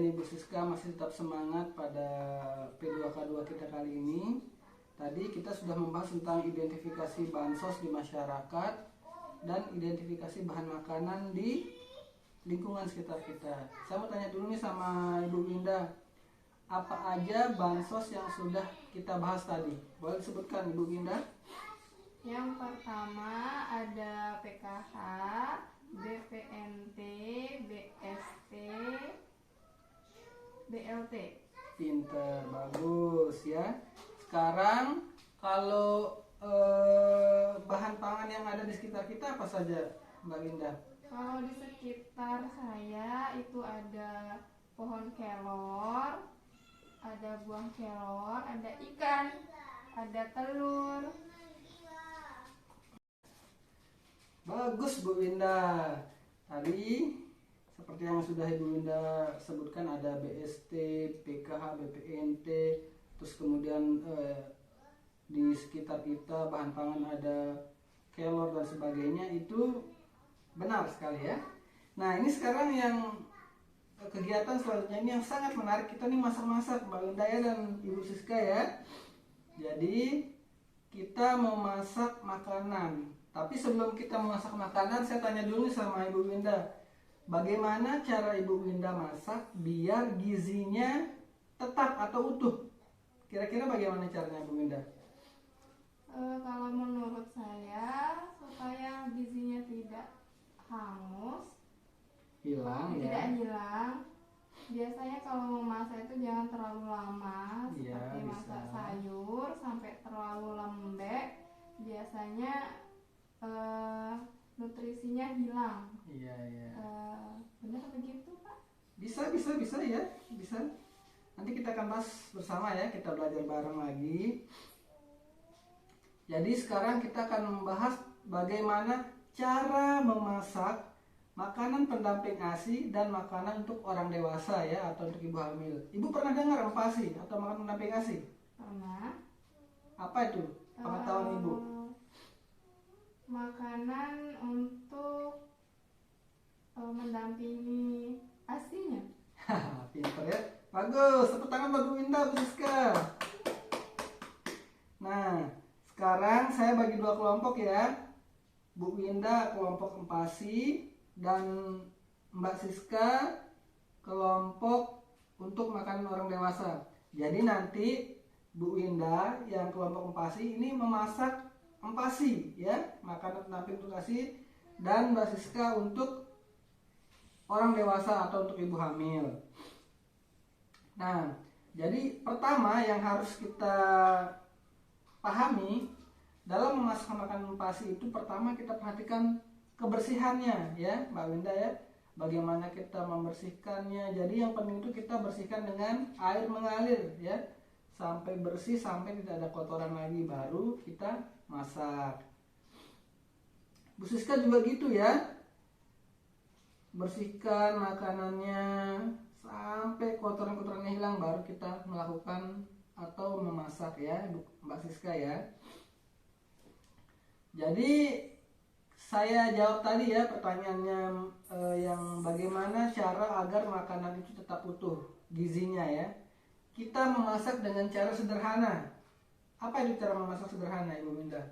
dan Ibu Siska masih tetap semangat pada P2K2 kita kali ini. Tadi kita sudah membahas tentang identifikasi bansos di masyarakat dan identifikasi bahan makanan di lingkungan sekitar kita. Saya mau tanya dulu nih sama Ibu Winda, apa aja bansos yang sudah kita bahas tadi? Boleh disebutkan Ibu Winda? Yang pertama ada PKH, BPNT, BST, BLT. Pinter, bagus ya. Sekarang kalau bahan pangan yang ada di sekitar kita apa saja, Mbak Winda? Kalau di sekitar saya itu ada pohon kelor, ada buah kelor, ada ikan, ada telur. Bagus Bu Winda. Tadi seperti yang sudah Ibu Winda sebutkan ada BST, PKH, BPNT, terus kemudian di sekitar kita bahan pangan ada kelor dan sebagainya, itu benar sekali ya. Nah ini sekarang yang kegiatan selanjutnya ini yang sangat menarik, kita nih masak-masak Mbak Winda ya dan Ibu Siska ya. Jadi kita memasak makanan. Tapi sebelum kita memasak makanan, saya tanya dulu nih sama Ibu Winda, bagaimana cara Ibu Winda masak biar gizinya tetap atau utuh? Kira-kira bagaimana caranya Bu Winda? Kalau menurut saya, supaya gizinya tidak hangus, Hilang tidak ya? hilang, biasanya kalau memasak itu jangan terlalu lama, Iya, seperti masak bisa. sayur sampai terlalu lembek, biasanya nutrisinya hilang. Iya, iya. Benar begitu Pak? Bisa ya, bisa. Nanti kita akan bahas bersama ya, kita belajar bareng lagi. Jadi sekarang kita akan membahas bagaimana cara memasak makanan pendamping ASI dan makanan untuk orang dewasa ya, atau untuk ibu hamil. Ibu pernah dengar MPASI atau makanan pendamping ASI? Pernah. Apa itu pengetahuan Ibu? Makanan untuk mendampingi ASI-nya. Pinter ya. Bagus, tepuk tangan buat Bu Winda, Bu Siska. Nah, sekarang saya bagi dua kelompok ya. Bu Winda kelompok MPASI dan Mbak Siska kelompok untuk makanan orang dewasa. Jadi nanti Bu Winda yang kelompok MPASI ini memasak MPASI ya, makanan pendamping untuk ASI, dan Mbak Siska untuk orang dewasa atau untuk ibu hamil. Nah, jadi pertama yang harus kita pahami dalam memasak makanan MPASI itu, pertama kita perhatikan kebersihannya ya Mbak Winda ya. Bagaimana kita membersihkannya. Jadi yang penting itu kita bersihkan dengan air mengalir ya, sampai bersih, sampai tidak ada kotoran lagi, baru kita masak. Bu Siska juga gitu ya, bersihkan makanannya sampai kotoran-kotorannya hilang, baru kita melakukan atau memasak ya Mbak Siska ya. Jadi saya jawab tadi ya pertanyaannya, yang bagaimana cara agar makanan itu tetap utuh gizinya ya. Kita memasak dengan cara sederhana. Apa itu cara memasak sederhana Ibu Winda?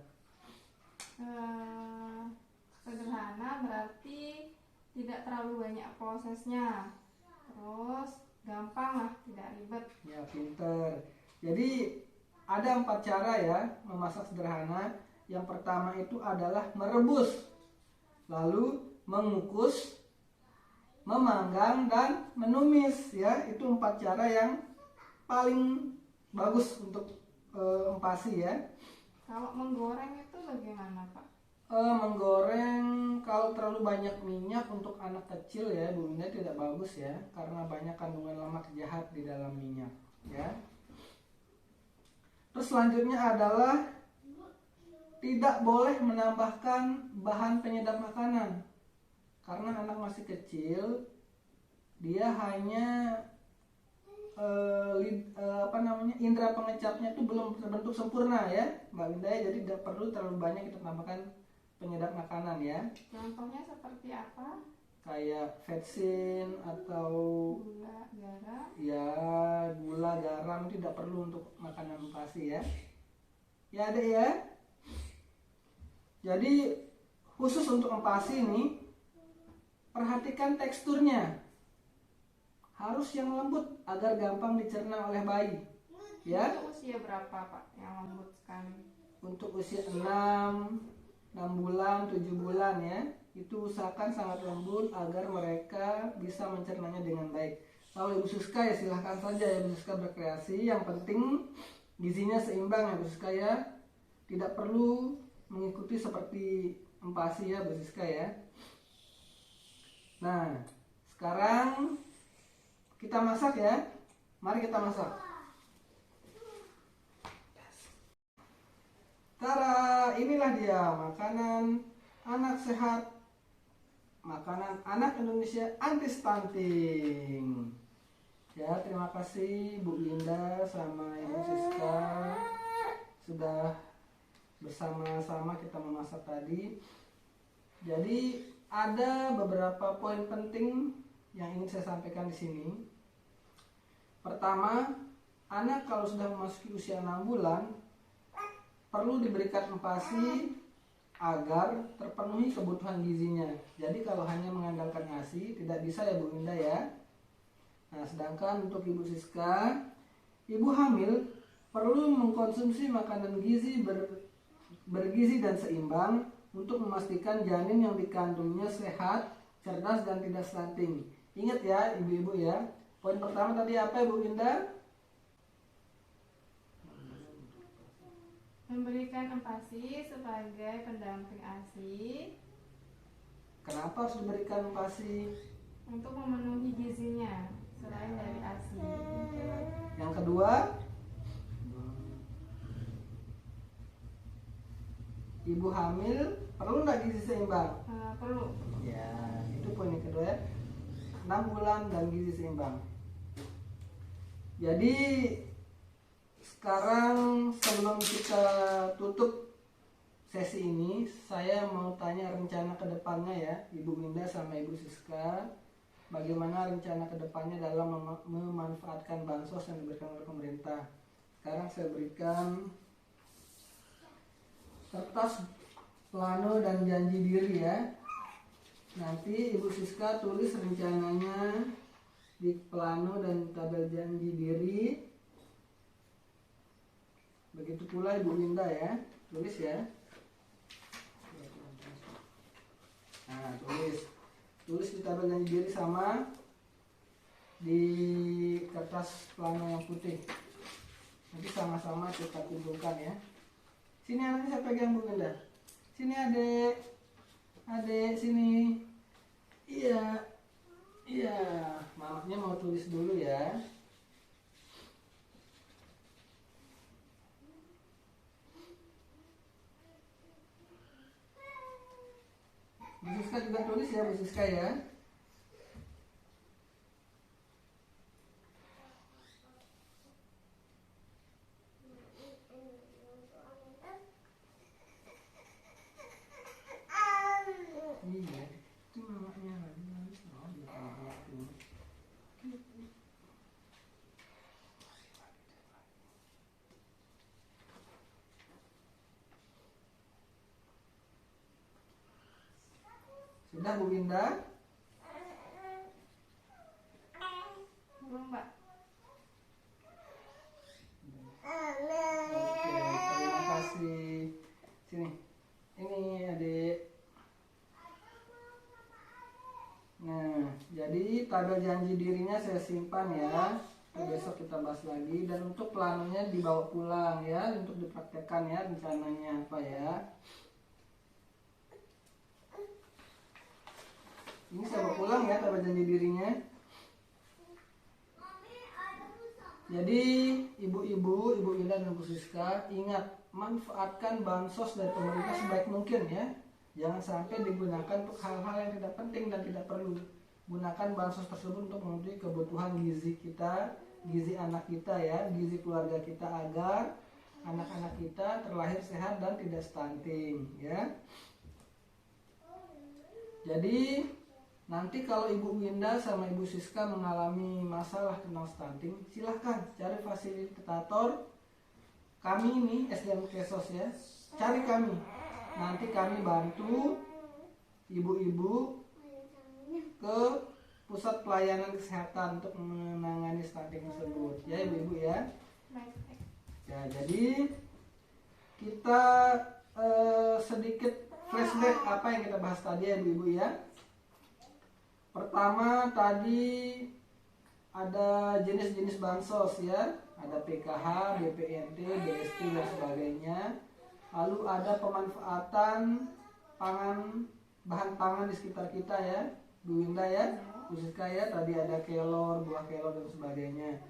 Sederhana berarti tidak terlalu banyak prosesnya, terus gampang lah, tidak ribet. Ya, pinter. Jadi ada 4 cara ya memasak sederhana. Yang pertama itu adalah merebus, lalu mengukus, memanggang, dan menumis ya. Itu 4 cara yang paling bagus untuk MPASI ya. Kalau menggoreng itu bagaimana Pak? Menggoreng kalau terlalu banyak minyak untuk anak kecil ya Bu Winda tidak bagus ya, karena banyak kandungan lemak jahat di dalam minyak ya. Terus selanjutnya adalah tidak boleh menambahkan bahan penyedap makanan, karena anak masih kecil, dia hanya indera pengecapnya itu belum terbentuk sempurna ya Mbak Winda ya. Jadi tidak perlu terlalu banyak kita tambahkan penyedap makanan ya. Contohnya seperti apa? Kayak vetsin atau Gula, garam. empasi ya. Ya Adek ya. Jadi khusus untuk empasi ini, perhatikan teksturnya. Harus yang lembut agar gampang dicerna oleh bayi. Ya. Untuk usia berapa Pak yang lembut sekali? Untuk usia 6 bulan, 7 bulan ya. Itu usahakan sangat lembut agar mereka bisa mencernanya dengan baik. Kalau Ibu Siska ya silahkan saja ya Ibu Siska berkreasi. Yang penting gizinya seimbang ya Ibu Siska ya. Tidak perlu mengikuti seperti empasi ya Bu Siska ya. Nah, sekarang kita masak ya. Mari kita masak. Tara, inilah dia makanan anak sehat, makanan anak Indonesia anti stunting. Ya, terima kasih Bu Linda sama Ibu Siska sudah bersama-sama kita memasak tadi. Jadi ada beberapa poin penting yang ingin saya sampaikan di sini. Pertama, anak kalau sudah memasuki usia 6 bulan perlu diberikan empasi agar terpenuhi kebutuhan gizinya. Jadi kalau hanya mengandalkan ASI tidak bisa ya Bu Linda ya. Nah, sedangkan untuk Ibu Siska, ibu hamil perlu mengkonsumsi makanan gizi bergizi dan seimbang untuk memastikan janin yang dikandungnya sehat, cerdas dan tidak stunting. Ingat ya ibu-ibu ya. Poin pertama tadi apa Ibu Linda? Memberikan empasi sebagai pendamping ASI. Kenapa harus diberikan empasi? Untuk memenuhi gizinya selain dari ASI. Yang kedua, ibu hamil perlu nggak gizi seimbang? Perlu. Ya, itu poin yang kedua ya. 6 bulan dan gizi seimbang. Jadi sekarang sebelum kita tutup sesi ini, saya mau tanya rencana kedepannya ya, Ibu Minda sama Ibu Siska. Bagaimana rencana kedepannya dalam memanfaatkan bansos yang diberikan oleh pemerintah. Sekarang saya berikan kertas plano dan janji diri ya. Nanti Ibu Siska tulis rencananya di plano dan tabel janji diri. Begitu pula Ibu Linda ya, tulis ya. Nah, tulis di tabel janji diri sama di kertas plano yang putih. Nanti sama-sama kita kumpulkan ya. Sini anaknya saya pegang Bu Linda. Sini adek, adek sini. Iya, iya. Mamanya mau tulis dulu ya. Bu Siska juga tulis ya Bu Siska ya. Iya, itu mamanya lagi nangis loh di kamar itu. Sudah Bu Winda? Belum Mbak. Oke, terima kasih. Sini, ini adik. Nah, jadi tabel janji dirinya saya simpan ya. Besok kita bahas lagi. Dan untuk planonya dibawa pulang ya, untuk dipraktekkan ya rencananya apa ya. Ini saya bawa pulang ya tabel janji dirinya. Jadi ibu-ibu, Ibu Ila dan Bu Siska, ingat manfaatkan bansos dari pemerintah sebaik mungkin ya. Jangan sampai digunakan untuk hal-hal yang tidak penting dan tidak perlu. Gunakan bansos tersebut untuk memenuhi kebutuhan gizi kita, gizi anak kita ya, gizi keluarga kita agar anak-anak kita terlahir sehat dan tidak stunting ya. Jadi nanti kalau Ibu Winda sama Ibu Siska mengalami masalah tentang stunting, silahkan cari fasilitator kami ini SDM Kesos ya, cari kami. Nanti kami bantu ibu-ibu ke pusat pelayanan kesehatan untuk menangani stunting tersebut ya ibu-ibu ya. Ya, jadi kita sedikit flashback apa yang kita bahas tadi ya ibu-ibu ya. Pertama tadi ada jenis-jenis bansos ya, ada PKH, BPNT, BST dan sebagainya. Lalu ada pemanfaatan bahan pangan di sekitar kita ya, Bu Winda ya, Bu Siska ya. Tadi ada kelor, buah kelor dan sebagainya.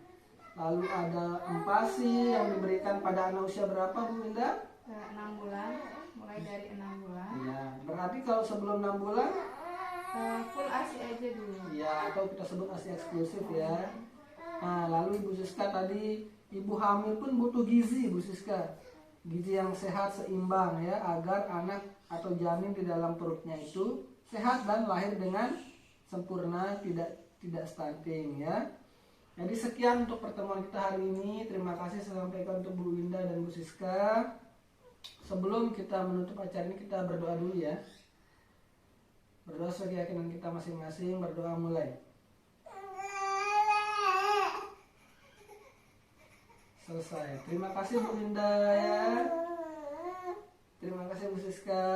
Lalu ada empasi yang diberikan pada anak usia berapa Bu Winda? 6 bulan, mulai dari 6 bulan. Ya, berarti kalau sebelum 6 bulan Full ASI aja dulu. ya, atau kita sebut ASI eksklusif ya. Nah, lalu Ibu Siska tadi ibu hamil pun butuh gizi Bu Siska. Gizi yang sehat seimbang ya, agar anak atau janin di dalam perutnya itu sehat dan lahir dengan sempurna, tidak stunting ya. Jadi sekian untuk pertemuan kita hari ini. Terima kasih saya sampaikan untuk Bu Winda dan Bu Siska. Sebelum kita menutup acara ini, kita berdoa dulu ya. Berdoa sesuai keyakinan kita masing-masing. Berdoa mulai. Selesai. Terima kasih Bu Winda ya. Terima kasih Bu Siska.